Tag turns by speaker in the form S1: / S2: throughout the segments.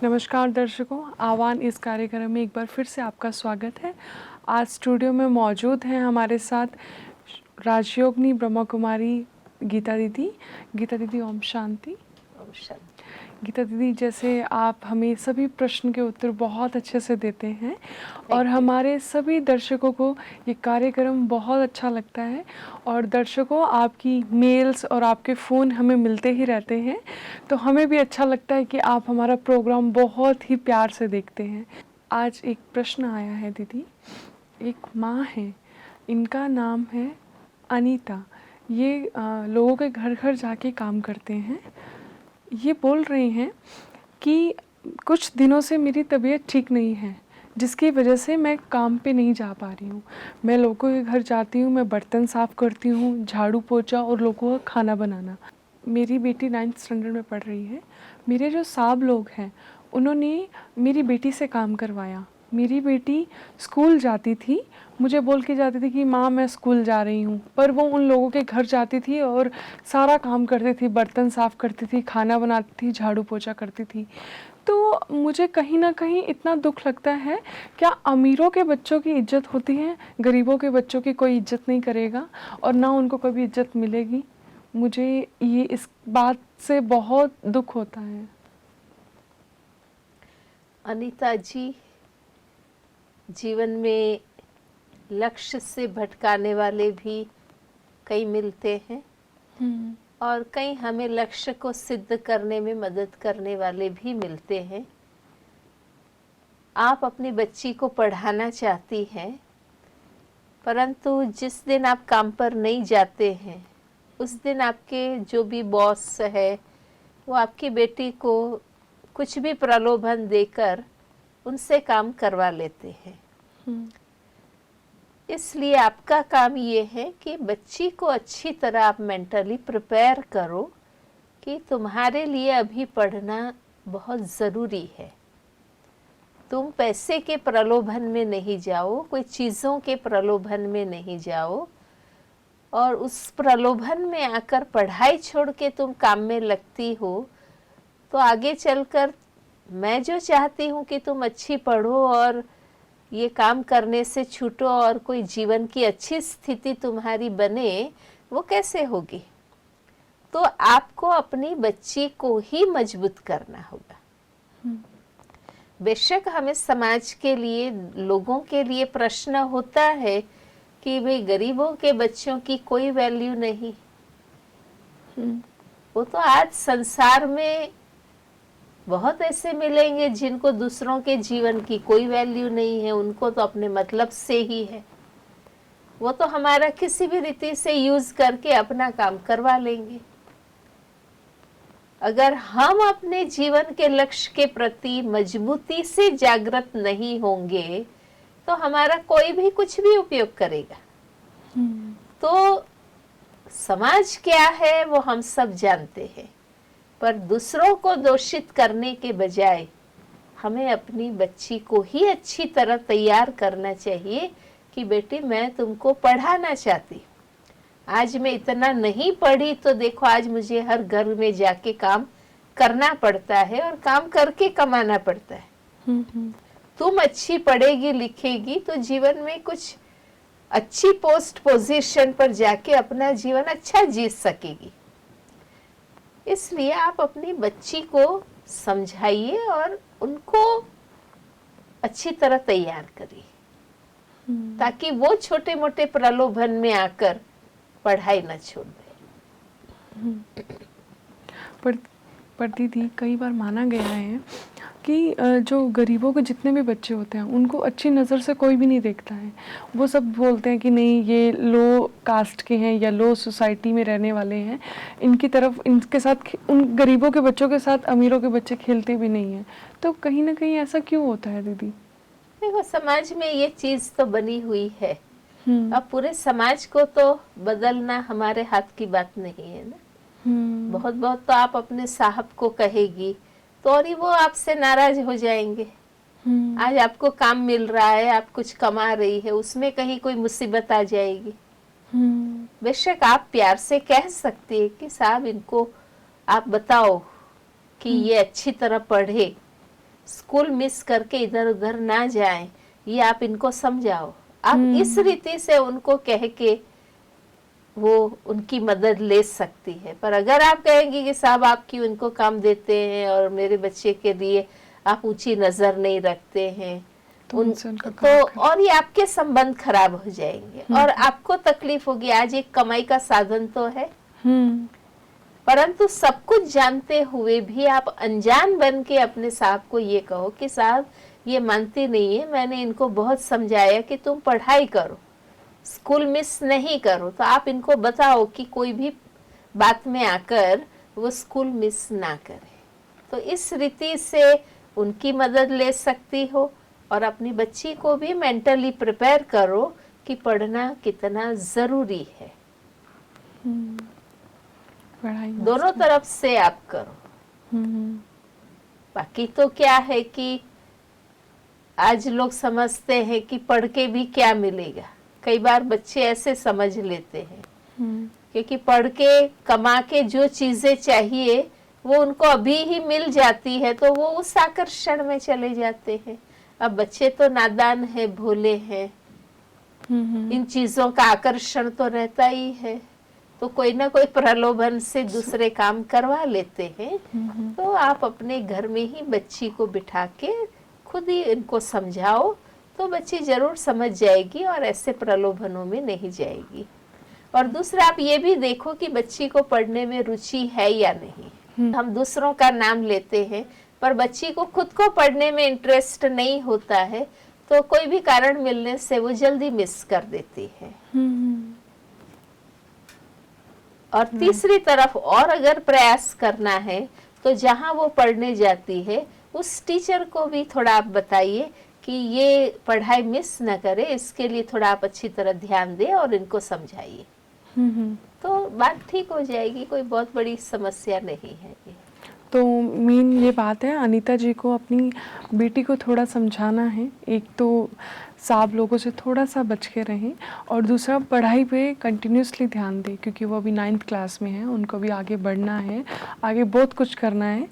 S1: नमस्कार दर्शकों, आह्वान इस कार्यक्रम में एक बार फिर से आपका स्वागत है। आज स्टूडियो में मौजूद हैं हमारे साथ राजयोगिनी ब्रह्मा कुमारी गीता दीदी। गीता दीदी ओम शांति।
S2: ओम शांति।
S1: गीता दीदी, जैसे आप हमें सभी प्रश्न के उत्तर बहुत अच्छे से देते हैं और हमारे सभी दर्शकों को ये कार्यक्रम बहुत अच्छा लगता है। और दर्शकों, आपकी मेल्स और आपके फ़ोन हमें मिलते ही रहते हैं, तो हमें भी अच्छा लगता है कि आप हमारा प्रोग्राम बहुत ही प्यार से देखते हैं। आज एक प्रश्न आया है दीदी। एक माँ है, इनका नाम है अनीता। ये लोगों के घर घर जाके काम करते हैं। ये बोल रही हैं कि कुछ दिनों से मेरी तबीयत ठीक नहीं है, जिसकी वजह से मैं काम पे नहीं जा पा रही हूँ। मैं लोगों के घर जाती हूँ, मैं बर्तन साफ़ करती हूँ, झाड़ू पोछा और लोगों का खाना बनाना। मेरी बेटी 9th स्टैंडर्ड में पढ़ रही है। मेरे जो साहब लोग हैं, उन्होंने मेरी बेटी से काम करवाया। मेरी बेटी स्कूल जाती थी, मुझे बोल के जाती थी कि माँ मैं स्कूल जा रही हूँ, पर वो उन लोगों के घर जाती थी और सारा काम करती थी, बर्तन साफ़ करती थी, खाना बनाती थी, झाड़ू पोछा करती थी। तो मुझे कहीं ना कहीं इतना दुख लगता है, क्या अमीरों के बच्चों की इज्जत होती है, गरीबों के बच्चों की कोई इज्जत नहीं करेगा और ना उनको कभी इज्जत मिलेगी? मुझे ये इस बात से बहुत दुख होता है।
S2: अनीता जी, जीवन में लक्ष्य से भटकाने वाले भी कई मिलते हैं और कई हमें लक्ष्य को सिद्ध करने में मदद करने वाले भी मिलते हैं। आप अपनी बच्ची को पढ़ाना चाहती हैं, परंतु जिस दिन आप काम पर नहीं जाते हैं, उस दिन आपके जो भी बॉस है वो आपकी बेटी को कुछ भी प्रलोभन देकर उनसे काम करवा लेते हैं। इसलिए आपका काम ये है कि बच्ची को अच्छी तरह आप मेंटली प्रिपेयर करो कि तुम्हारे लिए अभी पढ़ना बहुत ज़रूरी है। तुम पैसे के प्रलोभन में नहीं जाओ, कोई चीज़ों के प्रलोभन में नहीं जाओ, और उस प्रलोभन में आकर पढ़ाई छोड़ के तुम काम में लगती हो तो आगे चलकर मैं जो चाहती हूँ कि तुम अच्छी पढ़ो और ये काम करने से छूटो और कोई जीवन की अच्छी स्थिति तुम्हारी बने, वो कैसे होगी? तो आपको अपनी बच्ची को ही मजबूत करना होगा। बेशक हमें समाज के लिए, लोगों के लिए प्रश्न होता है कि भाई गरीबों के बच्चों की कोई वैल्यू नहीं। वो तो आज संसार में बहुत ऐसे मिलेंगे जिनको दूसरों के जीवन की कोई वैल्यू नहीं है, उनको तो अपने मतलब से ही है। वो तो हमारा किसी भी रीति से यूज करके अपना काम करवा लेंगे। अगर हम अपने जीवन के लक्ष्य के प्रति मजबूती से जागृत नहीं होंगे तो हमारा कोई भी कुछ भी उपयोग करेगा। तो समाज क्या है वो हम सब जानते हैं, पर दूसरों को दोषित करने के बजाय हमें अपनी बच्ची को ही अच्छी तरह तैयार करना चाहिए कि बेटी मैं तुमको पढ़ाना चाहती, आज मैं इतना नहीं पढ़ी तो देखो आज मुझे हर घर में जाके काम करना पड़ता है और काम करके कमाना पड़ता है। तुम अच्छी पढ़ेगी लिखेगी तो जीवन में कुछ अच्छी पोस्ट पोजीशन पर जाके अपना जीवन अच्छा जी सकेगी। इसलिए आप अपनी बच्ची को समझाइए और उनको अच्छी तरह तैयार करिए ताकि वो छोटे मोटे प्रलोभन में आकर पढ़ाई न छोड़ दे।
S1: पर दीदी, कई बार माना गया है कि जो गरीबों के जितने भी बच्चे होते हैं उनको अच्छी नज़र से कोई भी नहीं देखता है। वो सब बोलते हैं कि नहीं, ये लो कास्ट के हैं या लो सोसाइटी में रहने वाले हैं, इनकी तरफ, इनके साथ, उन गरीबों के बच्चों के साथ अमीरों के बच्चे खेलते भी नहीं हैं। तो कहीं ना कहीं ऐसा क्यों होता है दीदी?
S2: देखो, समाज में ये चीज़ तो बनी हुई है। अब पूरे समाज को तो बदलना हमारे हाथ की बात नहीं है ना। बहुत बहुत तो आप अपने साहब को कहेगी तो और ही वो आपसे नाराज हो जाएंगे। आज आपको काम मिल रहा है, आप कुछ कमा रही है, उसमें कहीं कोई मुसीबत आ जाएगी। बेशक आप प्यार से कह सकती है कि साहब इनको आप बताओ कि ये अच्छी तरह पढ़े स्कूल मिस करके इधर उधर ना जाएं, ये आप इनको समझाओ। आप इस रीति से उनको कह के वो उनकी मदद ले सकती है। पर अगर आप कहेंगी कि साहब आप क्यों इनको काम देते हैं और मेरे बच्चे के लिए आप ऊंची नजर नहीं रखते हैं, तो और ये आपके संबंध खराब हो जाएंगे और आपको तकलीफ होगी। आज एक कमाई का साधन तो है, परंतु सब कुछ जानते हुए भी आप अनजान बन के अपने साहब को ये कहो कि साहब ये मानती नहीं है, मैंने इनको बहुत समझाया कि तुम पढ़ाई करो, स्कूल मिस नहीं करो, तो आप इनको बताओ कि कोई भी बात में आकर वो स्कूल मिस ना करे। तो इस रीति से उनकी मदद ले सकती हो और अपनी बच्ची को भी मेंटली प्रिपेयर करो कि पढ़ना कितना जरूरी है। दोनों तरफ से आप करो। बाकी तो क्या है कि आज लोग समझते हैं कि पढ़ के भी क्या मिलेगा। कई बार बच्चे ऐसे समझ लेते हैं क्योंकि पढ़ के कमा के जो चीजें चाहिए वो उनको अभी ही मिल जाती है, तो वो उस आकर्षण में चले जाते हैं। अब बच्चे तो नादान है, भोले हैं, इन चीजों का आकर्षण तो रहता ही है, तो कोई ना कोई प्रलोभन से दूसरे काम करवा लेते हैं। तो आप अपने घर में ही बच्ची को बिठा के खुद ही इनको समझाओ तो बच्ची जरूर समझ जाएगी और ऐसे प्रलोभनों में नहीं जाएगी। और दूसरा आप ये भी देखो कि बच्ची को पढ़ने में रुचि है या नहीं। हम दूसरों का नाम लेते हैं पर बच्ची को खुद को पढ़ने में इंटरेस्ट नहीं होता है, तो कोई भी कारण मिलने से वो जल्दी मिस कर देती है। और तीसरी तरफ और अगर प्रयास करना है तो जहाँ वो पढ़ने जाती है उस टीचर को भी थोड़ा आप बताइए कि ये पढ़ाई मिस न करे, इसके लिए थोड़ा आप अच्छी तरह ध्यान दें और इनको समझाइए, तो बात ठीक हो जाएगी। कोई बहुत बड़ी समस्या नहीं है ये।
S1: तो मेन ये बात है अनीता जी को अपनी बेटी को थोड़ा समझाना है, एक तो साहब लोगों से थोड़ा सा बच के रहें और दूसरा पढ़ाई पे कंटिन्यूसली ध्यान दें क्योंकि वो अभी 9th क्लास में है, उनको भी आगे बढ़ना है, आगे बहुत कुछ करना है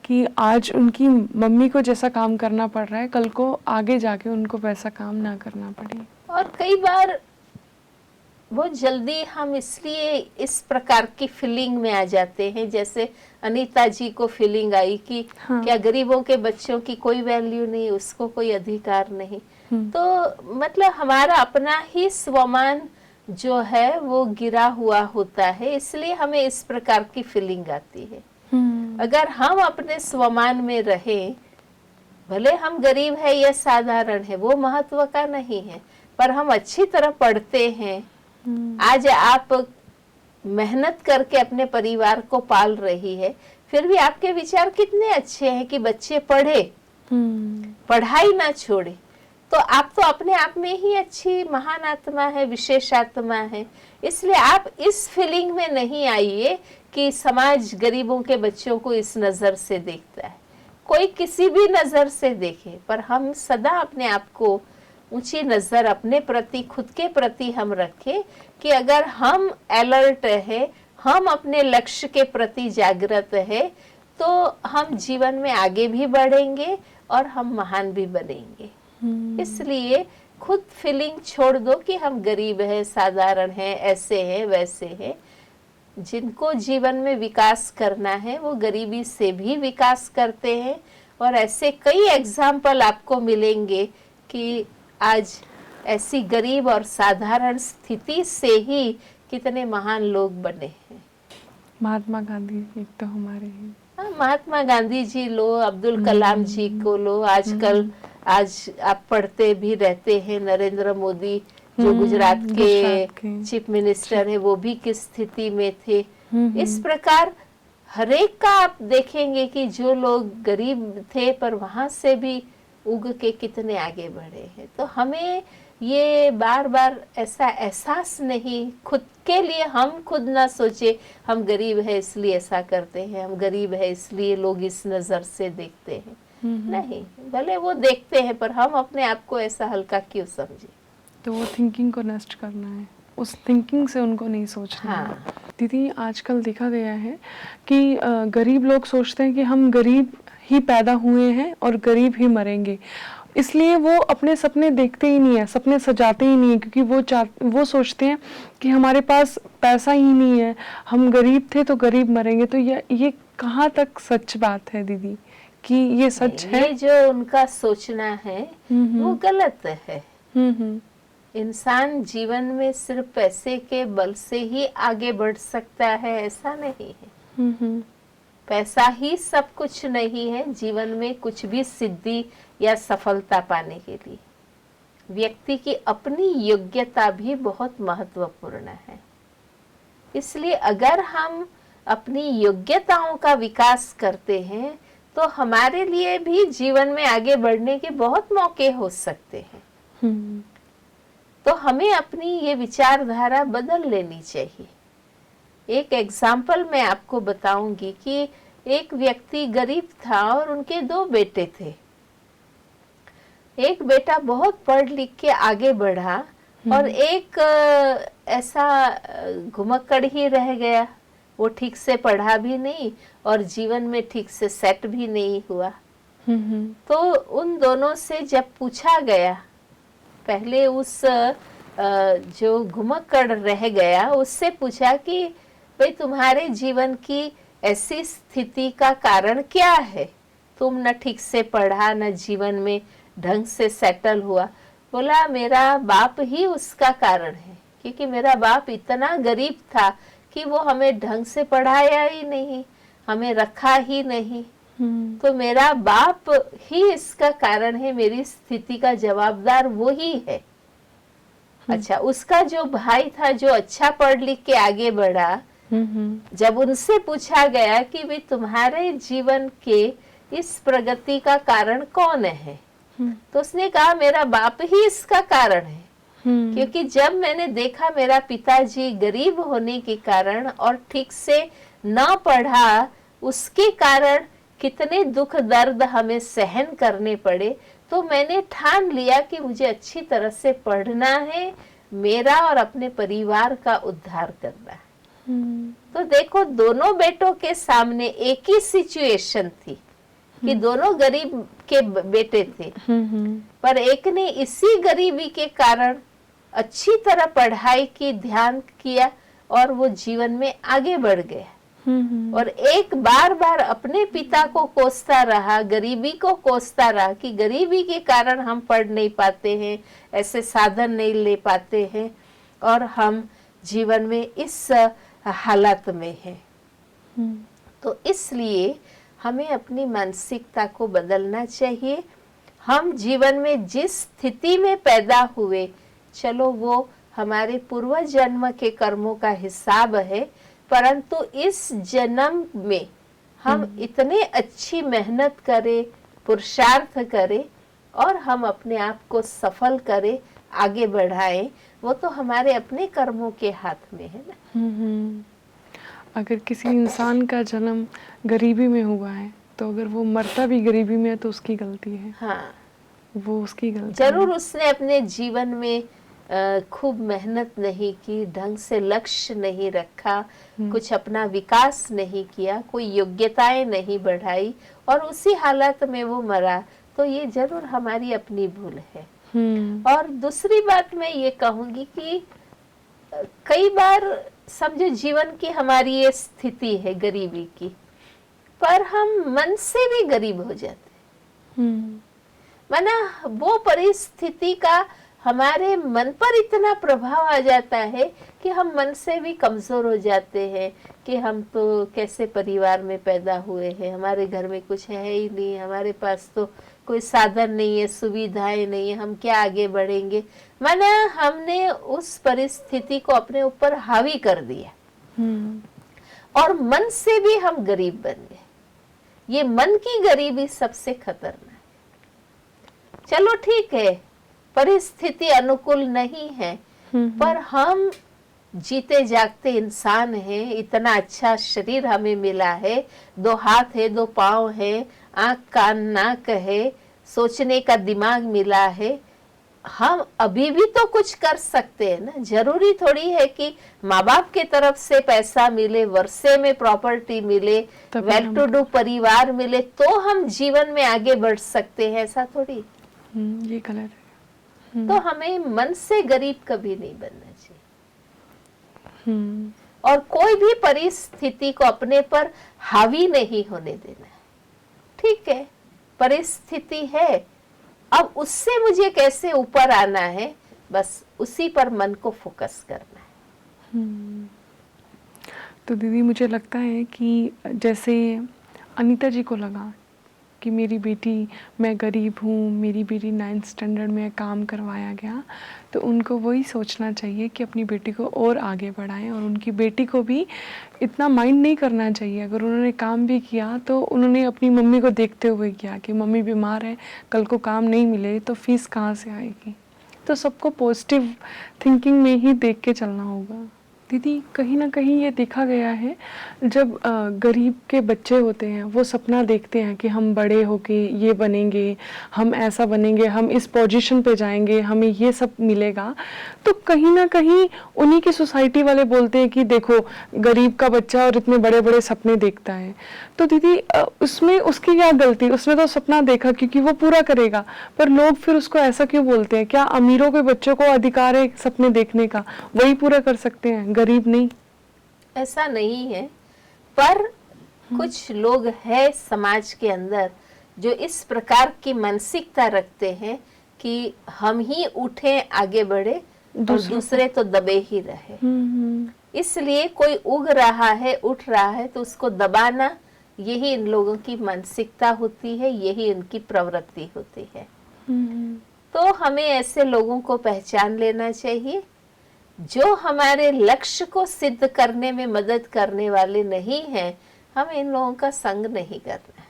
S1: कि आज उनकी मम्मी को जैसा काम करना पड़ रहा है कल को आगे जाके उनको वैसा काम ना करना पड़े।
S2: और कई बार बहुत जल्दी हम इसलिए इस प्रकार की फीलिंग में आ जाते हैं, जैसे अनीता जी को फीलिंग आई कि क्या गरीबों के बच्चों की कोई वैल्यू नहीं, उसको कोई अधिकार नहीं। तो मतलब हमारा अपना ही स्वमान जो है वो गिरा हुआ होता है, इसलिए हमें इस प्रकार की फीलिंग आती है। अगर हम अपने स्वमान में रहें, भले हम गरीब है या साधारण है वो महत्व का नहीं है, पर हम अच्छी तरह पढ़ते हैं। आज आप मेहनत करके अपने परिवार को पाल रही है, फिर भी आपके विचार कितने अच्छे हैं कि बच्चे पढ़े, पढ़ाई ना छोड़े, तो आप तो अपने आप में ही अच्छी महान आत्मा है, विशेष आत्मा है। इसलिए आप इस फीलिंग में नहीं आइए कि समाज गरीबों के बच्चों को इस नजर से देखता है। कोई किसी भी नजर से देखे, पर हम सदा अपने आप को ऊंची नजर अपने प्रति, खुद के प्रति हम रखें कि अगर हम अलर्ट है, हम अपने लक्ष्य के प्रति जागृत है, तो हम जीवन में आगे भी बढ़ेंगे और हम महान भी बनेंगे। इसलिए खुद फीलिंग छोड़ दो कि हम गरीब है, साधारण है, ऐसे हैं, वैसे हैं। जिनको जीवन में विकास करना है वो गरीबी से भी विकास करते हैं, और ऐसे कई एग्जाम्पल आपको मिलेंगे कि आज ऐसी गरीब और साधारण स्थिति से ही कितने महान लोग बने हैं।
S1: महात्मा गांधी एक तो हमारे हैं।
S2: महात्मा गांधी जी लो, अब्दुल कलाम जी को लो, आजकल आज आप पढ़ते भी रहते हैं नरेंद्र मोदी जो गुजरात के चीफ मिनिस्टर है, वो भी किस स्थिति में थे। इस प्रकार हरेक का आप देखेंगे कि जो लोग गरीब थे पर वहां से भी उग के कितने आगे बढ़े हैं। तो हमें ये बार बार ऐसा एहसास नहीं, खुद के लिए हम खुद ना सोचे हम गरीब है इसलिए ऐसा करते हैं, हम गरीब है इसलिए लोग इस नजर से देखते हैं। नहीं, भले वो देखते हैं पर हम अपने आप को ऐसा हल्का क्यों समझे।
S1: तो वो थिंकिंग को नष्ट करना है, उस थिंकिंग से उनको नहीं सोचना है। दीदी आजकल देखा गया है कि गरीब लोग सोचते हैं कि हम गरीब ही पैदा हुए हैं और गरीब ही मरेंगे। इसलिए वो अपने सपने देखते ही नहीं है, सपने सजाते ही नहीं है, क्योंकि वो सोचते हैं कि हमारे पास पैसा ही नहीं है, हम गरीब थे तो गरीब मरेंगे। तो ये कहाँ तक सच बात है दीदी, कि ये सच है?
S2: ये जो उनका सोचना है वो गलत है। इंसान जीवन में सिर्फ पैसे के बल से ही आगे बढ़ सकता है ऐसा नहीं है। पैसा ही सब कुछ नहीं है जीवन में कुछ भी सिद्धि या सफलता पाने के लिए। व्यक्ति की अपनी योग्यता भी बहुत महत्वपूर्ण है। इसलिए अगर हम अपनी योग्यताओं का विकास करते हैं तो हमारे लिए भी जीवन में आगे बढ़ने के बहुत मौके हो सकते हैं। तो हमें अपनी ये विचारधारा बदल लेनी चाहिए। एक एग्जाम्पल मैं आपको बताऊंगी कि एक व्यक्ति गरीब था और उनके 2 बेटे थे। एक बेटा बहुत पढ़ लिख के आगे बढ़ा और एक ऐसा घुमक्कड़ ही रह गया। वो ठीक से पढ़ा भी नहीं और जीवन में ठीक से सेट भी नहीं हुआ। तो उन दोनों से जब पूछा गया, पहले उस जो घुमक्कड़ रह गया उससे पूछा कि भाई तुम्हारे जीवन की ऐसी स्थिति का कारण क्या है? तुम न ठीक से पढ़ा न जीवन में ढंग से सेटल हुआ। बोला मेरा बाप ही उसका कारण है, क्योंकि मेरा बाप इतना गरीब था कि वो हमें ढंग से पढ़ाया ही नहीं, हमें रखा ही नहीं। तो मेरा बाप ही इसका कारण है, मेरी स्थिति का जवाबदार वो ही है। अच्छा, उसका जो भाई था जो अच्छा पढ़ लिख के आगे बढ़ा, जब उनसे पूछा गया कि भाई तुम्हारे जीवन के इस प्रगति का कारण कौन है, तो उसने कहा मेरा बाप ही इसका कारण है। क्योंकि जब मैंने देखा मेरा पिताजी गरीब होने के कारण और ठीक से न पढ़ा, उसके कारण कितने दुख दर्द हमें सहन करने पड़े, तो मैंने ठान लिया कि मुझे अच्छी तरह से पढ़ना है, मेरा और अपने परिवार का उद्धार करना है। तो देखो दोनों बेटों के सामने एक ही सिचुएशन थी कि दोनों गरीब के बेटे थे, पर एक ने इसी गरीबी के कारण अच्छी तरह पढ़ाई की, ध्यान किया और वो जीवन में आगे बढ़ गया। और एक बार बार अपने पिता को कोसता रहा, गरीबी को कोसता रहा कि गरीबी के कारण हम पढ़ नहीं पाते हैं, ऐसे साधन नहीं ले पाते हैं और हम जीवन में इस हालत में हैं। तो इसलिए हमें अपनी मानसिकता को बदलना चाहिए। हम जीवन में जिस स्थिति में पैदा हुए, चलो वो हमारे पूर्व जन्म के कर्मों का हिसाब है, परंतु इस जन्म में हम इतने अच्छी मेहनत करें, पुरुषार्थ करें और हम अपने आप को सफल करें, आगे बढ़ाएं, वो तो हमारे अपने कर्मों के हाथ में है ना।
S1: अगर किसी इंसान का जन्म गरीबी में हुआ है तो अगर वो मरता भी गरीबी में है तो उसकी गलती है।
S2: हाँ,
S1: वो उसकी गलती
S2: जरूर
S1: है।
S2: उसने अपने जीवन में खूब मेहनत नहीं की, ढंग से लक्ष्य नहीं रखा, कुछ अपना विकास नहीं किया, कोई योग्यताएं नहीं बढ़ाई और उसी हालत में वो मरा, तो ये जरूर हमारी अपनी भूल है। और दूसरी बात मैं ये कहूंगी कि कई बार समझो जीवन की हमारी ये स्थिति है गरीबी की, पर हम मन से भी गरीब हो जाते हैं। माना वो परिस्थिति का हमारे मन पर इतना प्रभाव आ जाता है कि हम मन से भी कमजोर हो जाते हैं कि हम तो कैसे परिवार में पैदा हुए हैं, हमारे घर में कुछ है ही नहीं, हमारे पास तो कोई साधन नहीं है, सुविधाएं नहीं है, हम क्या आगे बढ़ेंगे। माना हमने उस परिस्थिति को अपने ऊपर हावी कर दिया और मन से भी हम गरीब बन गए। ये मन की गरीबी सबसे खतरनाक। चलो ठीक है, परिस्थिति अनुकूल नहीं है, पर हम जीते जागते इंसान हैं, इतना अच्छा शरीर हमें मिला है, 2 हाथ है, 2 पाँव है, आँख कान नाक है, सोचने का दिमाग मिला है, हम अभी भी तो कुछ कर सकते हैं ना। जरूरी थोड़ी है कि माँ बाप के तरफ से पैसा मिले, वर्षे में प्रॉपर्टी मिले,
S1: तभी
S2: वेल
S1: हम
S2: टू डू परिवार मिले तो हम जीवन में आगे बढ़ सकते हैं, ऐसा थोड़ी।
S1: ये गलत है।
S2: तो हमें मन से गरीब कभी नहीं बनना चाहिए,
S1: हम्म
S2: और कोई भी परिस्थिति को अपने पर हावी नहीं होने देना है। ठीक है, परिस्थिति है, अब उससे मुझे कैसे ऊपर आना है, बस उसी पर मन को फोकस करना है।
S1: तो दीदी मुझे लगता है कि जैसे अनीता जी को लगा कि मेरी बेटी, मैं गरीब हूँ, मेरी बेटी 9th स्टैंडर्ड में काम करवाया गया, तो उनको वही सोचना चाहिए कि अपनी बेटी को और आगे बढ़ाएं, और उनकी बेटी को भी इतना माइंड नहीं करना चाहिए। अगर उन्होंने काम भी किया तो उन्होंने अपनी मम्मी को देखते हुए किया कि मम्मी बीमार है, कल को काम नहीं मिले तो फीस कहाँ से आएगी। तो सबको पॉजिटिव थिंकिंग में ही देख के चलना होगा। दीदी कहीं ना कहीं ये देखा गया है, जब गरीब के बच्चे होते हैं वो सपना देखते हैं कि हम बड़े होके ये बनेंगे, हम ऐसा बनेंगे, हम इस पोजीशन पे जाएंगे, हमें ये सब मिलेगा, तो कहीं ना कहीं उन्हीं की सोसाइटी वाले बोलते हैं कि देखो गरीब का बच्चा और इतने बड़े बड़े सपने देखता है। तो दीदी उसमें उसकी क्या गलती, उसने तो सपना देखा क्योंकि वो पूरा करेगा, पर लोग फिर उसको ऐसा क्यों बोलते हैं? क्या अमीरों के बच्चों को अधिकार है सपने देखने का, वही पूरा कर सकते हैं, गरीब नहीं?
S2: ऐसा नहीं है, पर कुछ लोग हैं समाज के अंदर जो इस प्रकार की मानसिकता रखते हैं कि हम ही उठे आगे बढ़े और दूसरे तो दबे ही रहे। इसलिए कोई उग रहा है, उठ रहा है, तो उसको दबाना, यही इन लोगों की मानसिकता होती है, यही उनकी प्रवृत्ति होती है। तो हमें ऐसे लोगों को पहचान लेना चाहिए जो हमारे लक्ष्य को सिद्ध करने में मदद करने वाले नहीं हैं। हमें इन लोगों का संग नहीं करना है,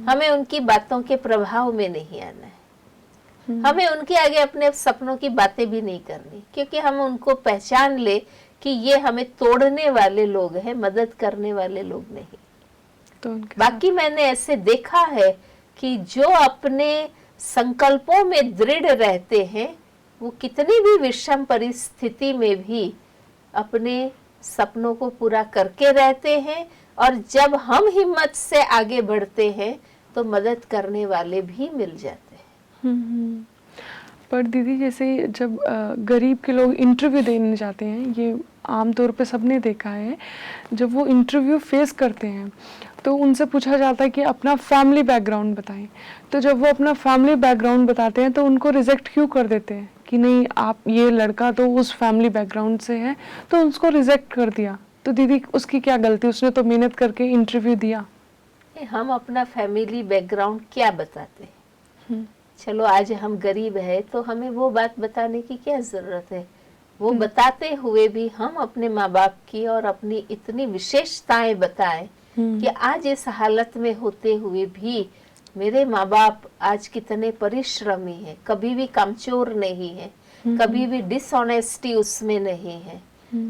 S2: हमें उनकी बातों के प्रभाव में नहीं आना है, हमें उनके आगे अपने सपनों की बातें भी नहीं करनी, क्योंकि हम उनको पहचान ले कि ये हमें तोड़ने वाले लोग हैं, मदद करने वाले लोग नहीं।
S1: तो
S2: बाकी मैंने ऐसे देखा है कि जो अपने संकल्पों में दृढ़ रहते हैं वो कितनी भी विषम परिस्थिति में भी अपने सपनों को पूरा करके रहते हैं, और जब हम हिम्मत से आगे बढ़ते हैं तो मदद करने वाले भी मिल जाते हैं।
S1: पर दीदी जैसे जब गरीब के लोग इंटरव्यू देने जाते हैं, ये आमतौर पे सबने देखा है, जब वो इंटरव्यू फेस करते हैं तो उनसे पूछा जाता है कि अपना फैमिली बैकग्राउंड बताएं। तो जब वो अपना फैमिली बैकग्राउंड बताते हैं तो उनको रिजेक्ट क्यों कर देते हैं कि नहीं, आप ये लड़का तो उस फैमिली बैकग्राउंड से है, तो उसको रिजेक्ट कर दिया। तो दीदी उसकी क्या गलती, उसने तो मेहनत करके इंटरव्यू दिया।
S2: हम अपना फैमिली बैकग्राउंड क्या बताते हैं? चलो आज हम गरीब है तो हमें वो बात बताने की क्या जरूरत है? वो बताते हुए भी हम अपने माँ बाप की और अपनी इतनी विशेषताएं बताएं कि आज इस हालत में होते हुए भी मेरे माँ बाप आज कितने परिश्रमी हैं, कभी भी कामचोर नहीं है, कभी भी डिसऑनेस्टी उसमें नहीं है,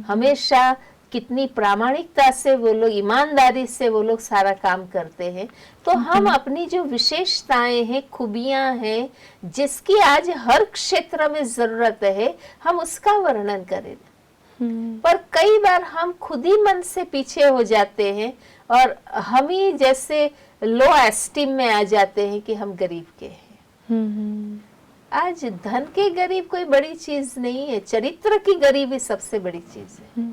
S2: हमेशा कितनी प्रामाणिकता से वो लोग, ईमानदारी से वो लोग सारा काम करते हैं। तो हम अपनी जो विशेषताएं हैं, खूबियां हैं, जिसकी आज हर क्षेत्र में जरूरत है, हम उसका वर्णन करें। पर कई बार हम खुद ही मन से पीछे हो जाते हैं और हम ही जैसे लो एस्टीम में आ जाते हैं कि हम गरीब के हैं। आज धन के गरीब कोई बड़ी चीज नहीं है, चरित्र की गरीबी सबसे बड़ी चीज है।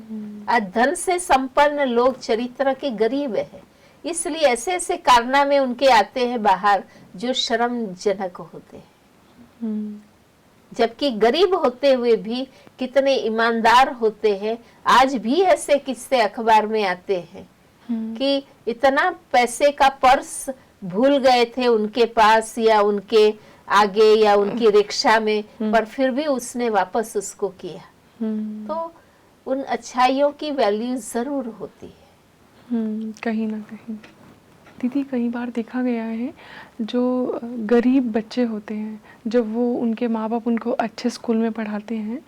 S2: आज धन से संपन्न लोग चरित्र के गरीब है, इसलिए ऐसे ऐसे कारनामे उनके आते हैं बाहर जो शर्मजनक होते हैं। जबकि गरीब होते हुए भी कितने ईमानदार होते हैं। आज भी ऐसे किस्से अखबार में आते हैं कि इतना पैसे का पर्स भूल गए थे उनके पास या उनके आगे या उनकी रिक्शा में, पर फिर भी उसने वापस उसको किया। तो उन अच्छाइयों की वैल्यू जरूर होती है
S1: कहीं ना कहीं। दीदी कई बार देखा गया है जो गरीब बच्चे होते हैं, जब वो उनके माँ बाप उनको अच्छे स्कूल में पढ़ाते हैं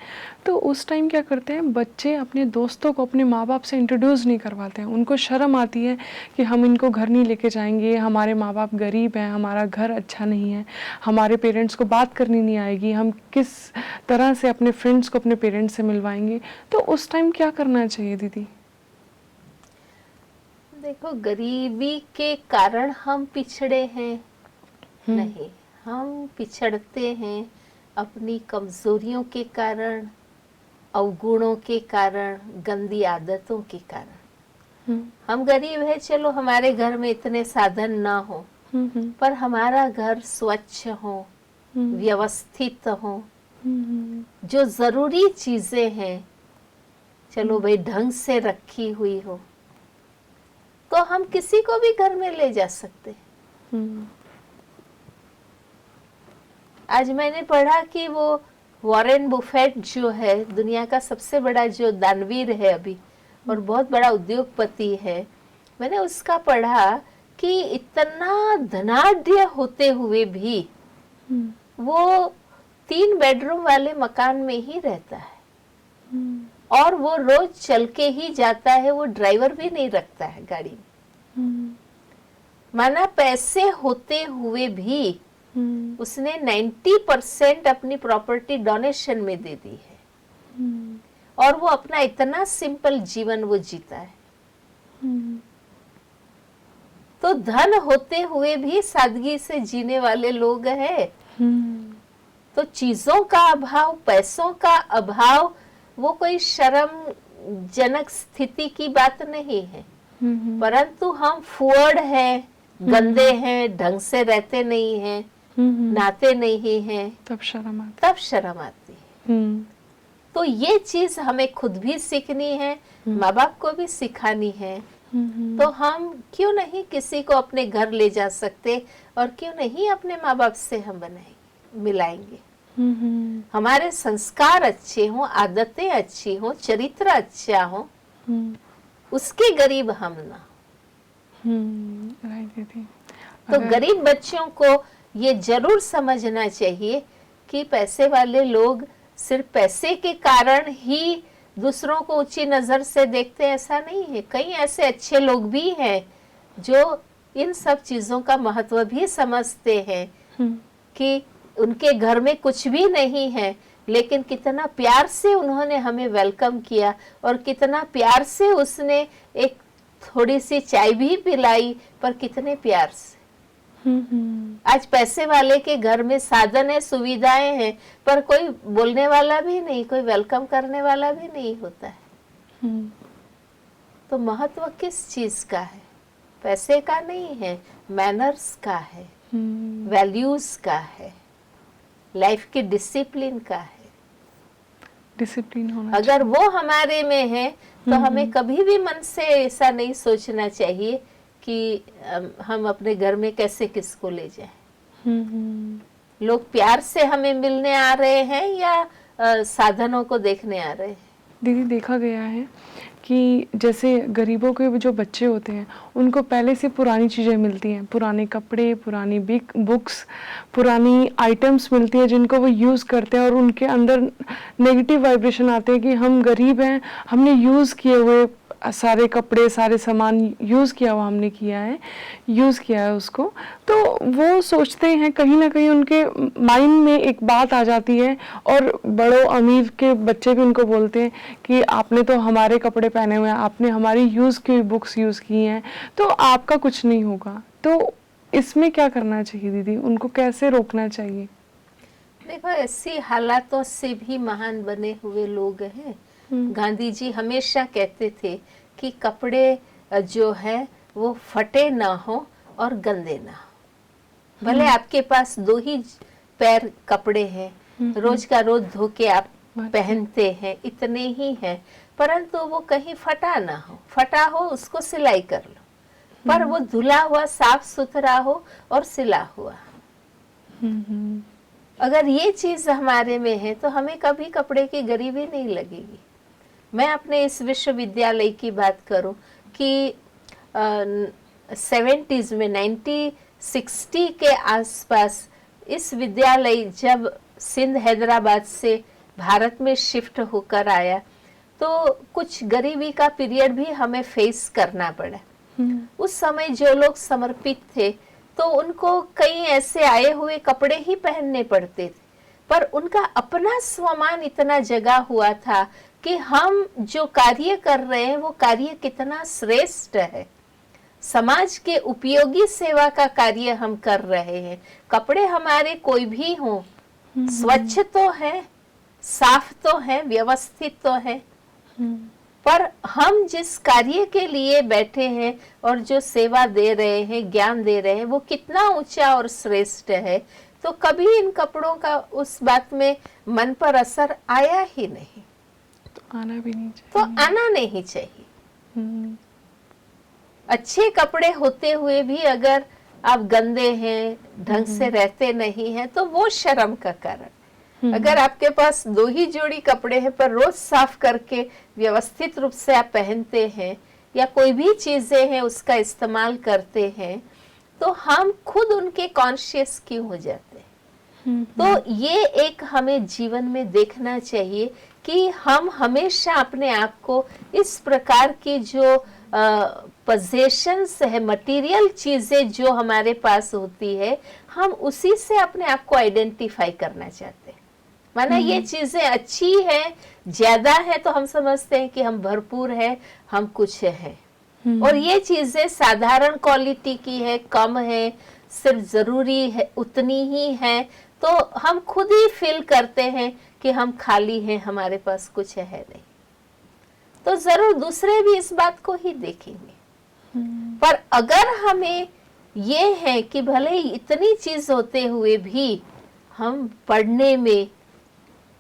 S1: तो उस टाइम क्या करते हैं, बच्चे अपने दोस्तों को अपने माँ बाप से इंट्रोड्यूस नहीं करवाते हैं। उनको शर्म आती है कि हम इनको घर नहीं लेके जाएंगे, हमारे माँ बाप गरीब हैं, हमारा घर अच्छा नहीं है, हमारे पेरेंट्स को बात करनी नहीं आएगी, हम किस तरह से अपने फ्रेंड्स को अपने पेरेंट्स से मिलवाएंगे। तो उस टाइम क्या करना चाहिए दीदी?
S2: देखो, गरीबी के कारण हम पिछड़े हैं नहीं, हम पिछड़ते हैं अपनी कमजोरियों के कारण, अवगुणों के कारण, गंदी आदतों के कारण। हम गरीब है, चलो हमारे घर में इतने साधन ना हो, पर हमारा घर स्वच्छ हो, व्यवस्थित हो, जो जरूरी चीजें हैं चलो भाई ढंग से रखी हुई हो, तो हम किसी को भी घर में ले जा सकते हैं। आज मैंने पढ़ा कि वो वॉरेन बुफेट जो है दुनिया का सबसे बड़ा जो दानवीर है अभी और बहुत बड़ा उद्योगपति है, मैंने उसका पढ़ा कि इतना धनाढ्य होते हुए भी वो 3 बेडरूम वाले मकान में ही रहता है और वो रोज चल के ही जाता है, वो ड्राइवर भी नहीं रखता है गाड़ी में। माना पैसे होते हुए भी उसने 90% अपनी प्रॉपर्टी डोनेशन में दे दी है और वो अपना इतना सिंपल जीवन वो जीता है। तो धन होते हुए भी सादगी से जीने वाले लोग हैं। तो चीजों का अभाव, पैसों का अभाव वो कोई शर्मजनक स्थिति की बात नहीं है, परंतु हम फुअर्ड हैं, गंदे हैं, ढंग से रहते नहीं हैं, नहाते नहीं हैं,
S1: तब शर्म आती
S2: है। तो ये चीज हमें खुद भी सीखनी है, माँ बाप को भी सिखानी है। तो हम क्यों नहीं किसी को अपने घर ले जा सकते और क्यों नहीं अपने माँ बाप से हम मिलाएंगे। हमारे संस्कार अच्छे हों, आदतें अच्छी हों, चरित्र अच्छा हो, उसके गरीब हम ना। तो गरीब बच्चों को ये जरूर समझना चाहिए कि पैसे वाले लोग सिर्फ पैसे के कारण ही दूसरों को ऊंची नजर से देखते, ऐसा नहीं है। कई ऐसे अच्छे लोग भी हैं जो इन सब चीजों का महत्व भी समझते हैं कि उनके घर में कुछ भी नहीं है, लेकिन कितना प्यार से उन्होंने हमें वेलकम किया और कितना प्यार से उसने एक थोड़ी सी चाय भी पिलाई, पर कितने प्यार से। आज पैसे वाले के घर में साधन है, सुविधाएं हैं, पर कोई बोलने वाला भी नहीं, कोई वेलकम करने वाला भी नहीं होता है। तो महत्व किस चीज का है? पैसे का नहीं है, मैनर्स का है, वैल्यूज का है, लाइफ के डिसिप्लिन का है।
S1: डिसिप्लिन होना
S2: अगर वो हमारे में है तो हमें कभी भी मन से ऐसा नहीं सोचना चाहिए कि हम अपने घर में कैसे किसको ले जाएं। लोग प्यार से हमें मिलने आ रहे हैं या साधनों को देखने आ रहे हैं?
S1: दीदी देखा गया है कि जैसे गरीबों के जो बच्चे होते हैं उनको पहले से पुरानी चीज़ें मिलती हैं, पुराने कपड़े, पुरानी बुक्स, पुरानी आइटम्स मिलती हैं जिनको वो यूज़ करते हैं और उनके अंदर नेगेटिव वाइब्रेशन आते हैं कि हम गरीब हैं, हमने यूज़ किए हुए सारे कपड़े, सारे सामान यूज़ किया हुआ हमने यूज़ किया है उसको। तो वो सोचते हैं, कहीं ना कहीं उनके माइंड में एक बात आ जाती है और बड़ों अमीर के बच्चे भी उनको बोलते हैं कि आपने तो हमारे कपड़े पहने हुए हैं, आपने हमारी यूज़ की हुई बुक्स यूज़ की हैं, तो आपका कुछ नहीं होगा। तो इसमें क्या करना चाहिए दीदी, उनको कैसे रोकना चाहिए?
S2: देखो, ऐसी हालातों से भी महान बने हुए लोग हैं। गांधी जी हमेशा कहते थे कि कपड़े जो है वो फटे ना हो और गंदे ना हो। भले आपके पास 2 ही पैर कपड़े हैं, रोज का रोज धो के आप पहनते हैं, इतने ही हैं, परंतु वो कहीं फटा ना हो। फटा हो उसको सिलाई कर लो, पर वो धुला हुआ, साफ सुथरा हो और सिला हुआ। अगर ये चीज हमारे में है तो हमें कभी कपड़े की गरीबी नहीं लगेगी। मैं अपने इस विश्वविद्यालय की बात करूं कि 70s में 1960 के आसपास इस विद्यालय जब सिंध हैदराबाद से भारत में शिफ्ट होकर आया तो कुछ गरीबी का पीरियड भी हमें फेस करना पड़ा। उस समय जो लोग समर्पित थे तो उनको कई ऐसे आए हुए कपड़े ही पहनने पड़ते थे, पर उनका अपना स्वमान इतना जगा हुआ था कि हम जो कार्य कर रहे हैं वो कार्य कितना श्रेष्ठ है, समाज के उपयोगी सेवा का कार्य हम कर रहे हैं। कपड़े हमारे कोई भी हों, स्वच्छ तो है, साफ तो है, व्यवस्थित तो है, पर हम जिस कार्य के लिए बैठे हैं और जो सेवा दे रहे हैं, ज्ञान दे रहे हैं, वो कितना ऊंचा और श्रेष्ठ है। तो कभी इन कपड़ों का उस बात में मन पर असर आया ही नहीं,
S1: तो आना भी नहीं चाहिए।
S2: तो आना नहीं चाहिए। अच्छे कपड़े होते हुए भी अगर आप गंदे हैं, ढंग से रहते नहीं हैं, तो वो शर्म का कारण। अगर आपके पास 2 ही जोड़ी कपड़े हैं पर रोज साफ करके व्यवस्थित रूप से आप पहनते हैं या कोई भी चीजें हैं उसका इस्तेमाल करते हैं, तो हम खुद उनके कॉन्शियस क्यों हो जाते हैं। तो ये एक हमें जीवन में देखना चाहिए कि हम हमेशा अपने आप को इस प्रकार की जो पोजेशंस है, मटेरियल चीजें जो हमारे पास होती है, हम उसी से अपने आप को आइडेंटिफाई करना चाहते हैं। माना ये चीजें अच्छी है, ज्यादा है, तो हम समझते हैं कि हम भरपूर है, हम कुछ है। और ये चीजें साधारण क्वालिटी की है, कम है, सिर्फ जरूरी है उतनी ही है, तो हम खुद ही फील करते हैं कि हम खाली हैं, हमारे पास कुछ है नहीं। तो जरूर दूसरे भी इस बात को ही देखेंगे। पर अगर हमें ये है कि भले ही इतनी चीज होते हुए भी हम पढ़ने में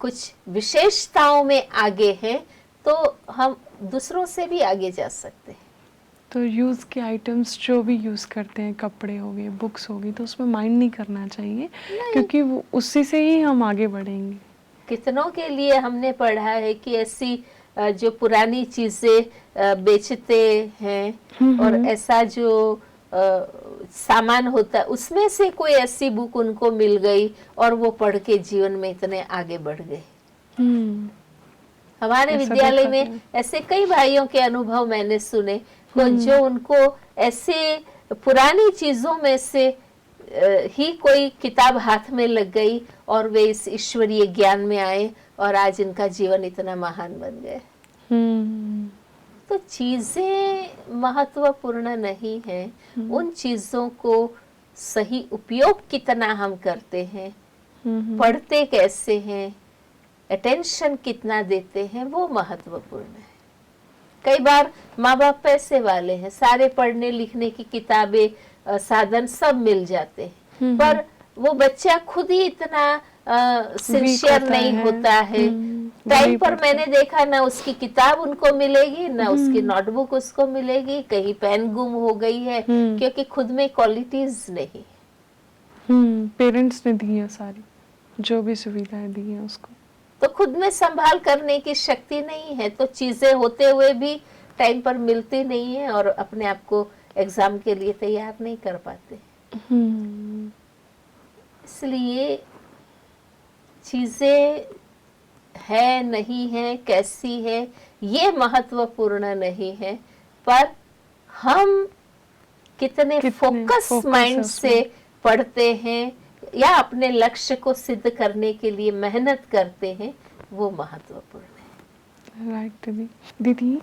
S2: कुछ विशेषताओं में आगे हैं, तो हम दूसरों से भी आगे जा सकते हैं।
S1: तो यूज़ के आइटम्स जो भी यूज़ करते हैं, कपड़े हो गए, बुक्स हो गई, तो उसमें माइंड नहीं करना चाहिए, क्योंकि वो उसी से ही हम आगे बढ़ेंगे।
S2: कितनों के लिए हमने पढ़ा है कि ऐसी जो पुरानी चीजें बेचते हैं और ऐसा जो सामान होता है उसमें से कोई ऐसी बुक उनको मिल गई और वो पढ़ के जीवन में इतने आगे बढ़ गए। हमारे विद्यालय में ऐसे कई भाइयों के अनुभव मैंने सुने, तो जो उनको ऐसे पुरानी चीजों में से ही कोई किताब हाथ में लग गई और वे इस ईश्वरीय ज्ञान में आए और आज इनका जीवन इतना महान बन गया। तो चीजें महत्वपूर्ण नहीं है, उन चीजों को सही उपयोग कितना हम करते हैं, पढ़ते कैसे हैं, अटेंशन कितना देते हैं, वो महत्वपूर्ण है। कई बार माँ बाप पैसे वाले हैं, सारे पढ़ने लिखने की किताबें, साधन सब मिल जाते हैं, पर वो बच्चा खुद ही इतना सिंसियर नहीं होता है। टाइम पर मैंने देखा ना उसकी किताब उनको मिलेगी, ना उसकी नोटबुक उसको मिलेगी, कहीं पेन गुम हो गई है, क्योंकि खुद में क्वालिटीज नहीं।
S1: पेरेंट्स ने दी है सारी जो भी सुविधाएं दी हैं उसको,
S2: तो खुद में संभाल करने की शक्ति नहीं है, तो चीजें होते हुए भी टाइम पर मिलती नहीं है और अपने आप को एग्जाम के लिए तैयार नहीं कर पाते। इसलिए चीजें है नहीं है, कैसी है, ये महत्वपूर्ण नहीं है, पर हम कितने फोकस माइंड से पढ़ते हैं या अपने लक्ष्य को सिद्ध करने के लिए मेहनत करते हैं, वो महत्वपूर्ण है।
S1: राइट दीदी,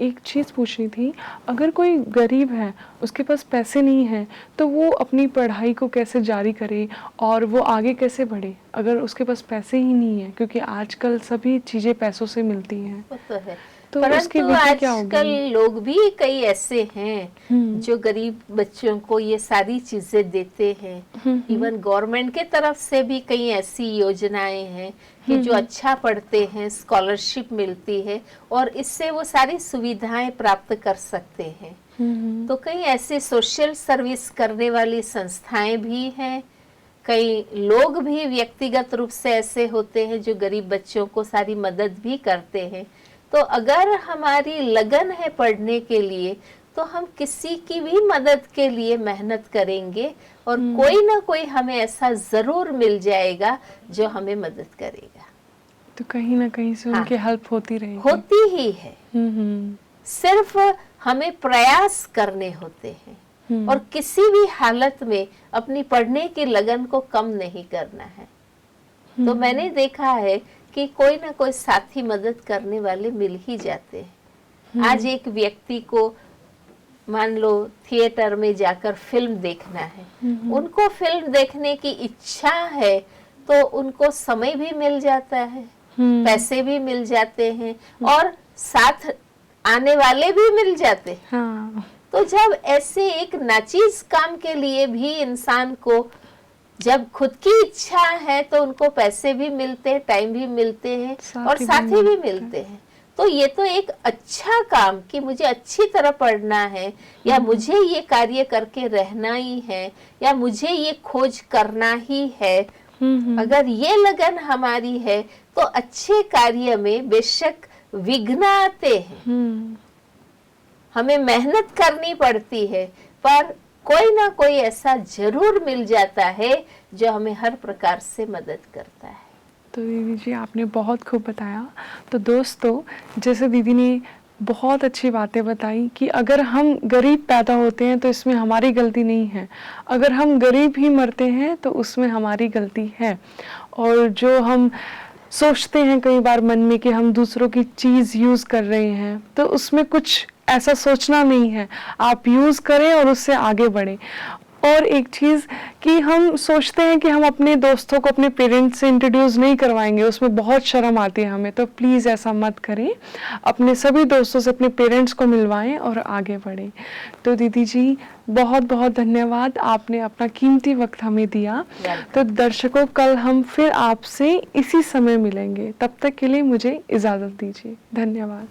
S1: एक चीज़ पूछनी थी, अगर कोई गरीब है, उसके पास पैसे नहीं हैं, तो वो अपनी पढ़ाई को कैसे जारी करे और वो आगे कैसे बढ़े अगर उसके पास पैसे ही नहीं है, क्योंकि आजकल सभी चीज़ें पैसों से मिलती हैं।
S2: वो तो है,
S1: तो
S2: परंतु आजकल लोग भी कई ऐसे हैं जो गरीब बच्चों को ये सारी चीजें देते हैं। इवन गवर्नमेंट के तरफ से भी कई ऐसी योजनाएं हैं कि जो अच्छा पढ़ते हैं स्कॉलरशिप मिलती है और इससे वो सारी सुविधाएं प्राप्त कर सकते हैं। तो कई ऐसे सोशल सर्विस करने वाली संस्थाएं भी हैं, कई लोग भी व्यक्तिगत रूप से ऐसे होते हैं जो गरीब बच्चों को सारी मदद भी करते हैं। तो अगर हमारी लगन है पढ़ने के लिए, तो हम किसी की भी मदद के लिए मेहनत करेंगे और कोई ना कोई हमें ऐसा जरूर मिल जाएगा जो हमें मदद करेगा।
S1: तो कहीं ना कहीं से
S2: हाँ,
S1: उनकी हेल्प होती रहेगी।
S2: होती ही है।
S1: हम्म।
S2: सिर्फ हमें प्रयास करने होते हैं और किसी भी हालत में अपनी पढ़ने की लगन को कम नहीं करना है। तो मैंने देखा है कि कोई ना कोई साथी मदद करने वाले मिल ही जाते हैं। आज एक व्यक्ति को मान लो थिएटर में जाकर फिल्म देखना है, उनको फिल्म देखने की इच्छा है तो उनको समय भी मिल जाता है, पैसे भी मिल जाते हैं और साथ आने वाले भी मिल जाते हैं।
S1: हाँ।
S2: तो जब ऐसे एक नाचीज काम के लिए भी इंसान को जब खुद की इच्छा है तो उनको पैसे भी मिलते हैं, टाइम भी मिलते हैं और साथी भी मिलते हैं। तो ये तो एक अच्छा काम कि मुझे अच्छी तरह पढ़ना है या मुझे ये कार्य करके रहना ही है या मुझे ये खोज करना ही है। अगर ये लगन हमारी है तो अच्छे कार्य में बेशक विघ्न आते हैं, हमें मेहनत करनी पड़ती है, पर कोई ना कोई ऐसा जरूर मिल जाता है जो हमें हर प्रकार से मदद करता है।
S1: तो दीदी जी आपने बहुत खूब बताया। तो दोस्तों, जैसे दीदी ने बहुत अच्छी बातें बताई कि अगर हम गरीब पैदा होते हैं तो इसमें हमारी गलती नहीं है, अगर हम गरीब ही मरते हैं तो उसमें हमारी गलती है। और जो हम सोचते हैं कई बार मन में कि हम दूसरों की चीज़ यूज़ कर रहे हैं, तो उसमें कुछ ऐसा सोचना नहीं है, आप यूज़ करें और उससे आगे बढ़ें। और एक चीज़ कि हम सोचते हैं कि हम अपने दोस्तों को अपने पेरेंट्स से इंट्रोड्यूस नहीं करवाएंगे, उसमें बहुत शर्म आती है हमें, तो प्लीज़ ऐसा मत करें, अपने सभी दोस्तों से अपने पेरेंट्स को मिलवाएं और आगे बढ़ें। तो दीदी जी बहुत बहुत धन्यवाद, आपने अपना कीमती वक्त हमें दिया। तो दर्शकों, कल हम फिर आपसे इसी समय मिलेंगे, तब तक के लिए मुझे इजाज़त दीजिए। धन्यवाद।